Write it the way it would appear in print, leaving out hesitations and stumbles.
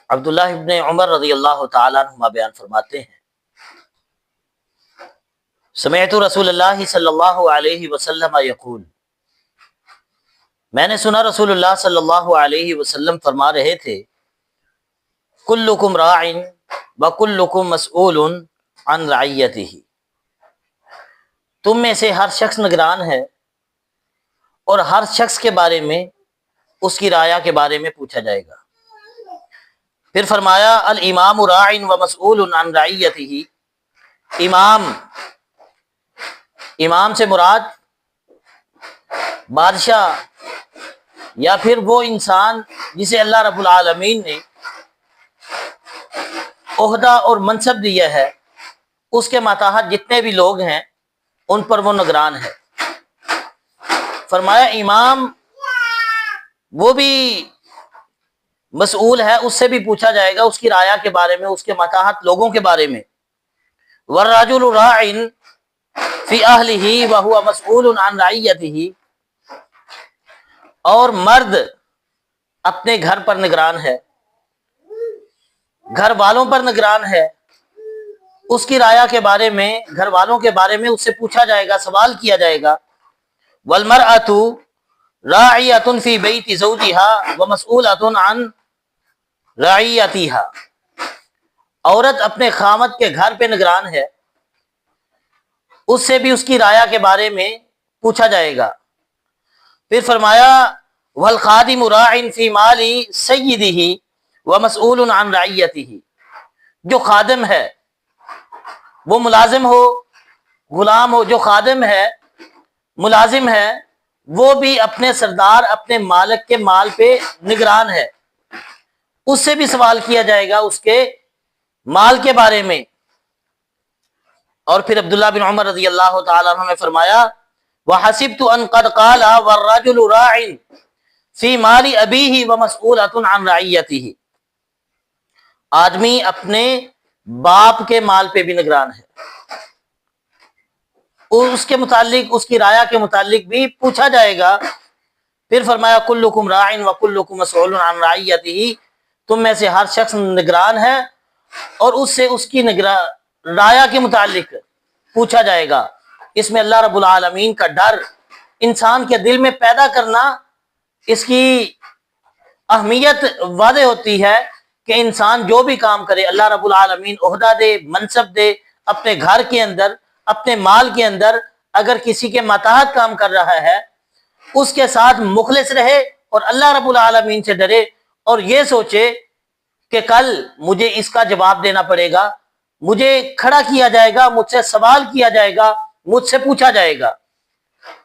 عبداللہ ابن عمر رضی اللہ تعالیٰ عنہما بیان فرماتے ہیں، سمعت رسول اللہ صلی اللہ علیہ وسلم یقول، میں نے سنا رسول اللہ صلی اللہ علیہ وسلم فرما رہے تھے، کلکم راع وکلکم مسئول عن رعیتہ، تم میں سے ہر شخص نگران ہے اور ہر شخص کے بارے میں اس کی رعایا کے بارے میں پوچھا جائے گا۔ پھر فرمایا الامام راع ومسئول عن رعیتہ، امام سے مراد بادشاہ یا پھر وہ انسان جسے اللہ رب العالمین نے عہدہ اور منصب دیا ہے، اس کے ماتحت جتنے بھی لوگ ہیں ان پر وہ نگران ہے۔ فرمایا امام وہ بھی مسئول ہے، اس سے بھی پوچھا جائے گا اس کی رعایا کے بارے میں، اس کے ماتحت لوگوں کے بارے میں۔ والرجل راع فی اہلہ وہو مسئول عن رعیتہ، اور مرد اپنے گھر پر نگران ہے، گھر والوں پر نگران ہے، اس کی رعایا کے بارے میں، گھر والوں کے بارے میں اس سے پوچھا جائے گا، سوال کیا جائے گا۔ والمرأۃ راعیۃ فی بیت زوجہا ومسئولۃ عن رعیتہا، عورت اپنے خامد کے گھر پہ نگران ہے، اس سے بھی اس کی رعایا کے بارے میں پوچھا جائے گا۔ پھر فرمایا والخادم راع فی مال سیدہ ومسئول عن رعیتہ، جو خادم ہے، وہ ملازم ہو، غلام ہو، جو خادم ہے، ملازم ہے، وہ بھی اپنے سردار، اپنے مالک کے مال پہ نگران ہے، اس سے بھی سوال کیا جائے گا اس کے مال کے بارے میں۔ اور پھر عبداللہ بن عمر رضی اللہ تعالیٰ عنہ نے فرمایا وَحَسِبْتُ أَنْ قَدْ قَالَ وَالرَّجُلُ رَاعٍ فِي مَالِ أَبِيهِ وَمَسْئُولَةٌ عَنْ رَعِيَّتِهِ، آدمی اپنے باپ کے مال پہ بھی نگران ہے، اس کے متعلق، اس کی رعایا کے متعلق بھی پوچھا جائے گا۔ پھر فرمایا کلکم راع وکلکم مسئول عن رعیتہ، تم میں سے ہر شخص نگران ہے اور اس سے اس کی رعایا کے متعلق پوچھا جائے گا۔ اس میں اللہ رب العالمین کا ڈر انسان کے دل میں پیدا کرنا، اس کی اہمیت واضح ہوتی ہے کہ انسان جو بھی کام کرے، اللہ رب العالمین عہدہ دے، منصب دے، اپنے گھر کے اندر، اپنے مال کے اندر اگر کسی کے ماتحت کام کر رہا ہے، اس کے ساتھ مخلص رہے اور اللہ رب العالمین سے ڈرے، اور یہ سوچے کہ کل مجھے اس کا جواب دینا پڑے گا، مجھے کھڑا کیا جائے گا، مجھ سے سوال کیا جائے گا، مجھ سے پوچھا جائے گا۔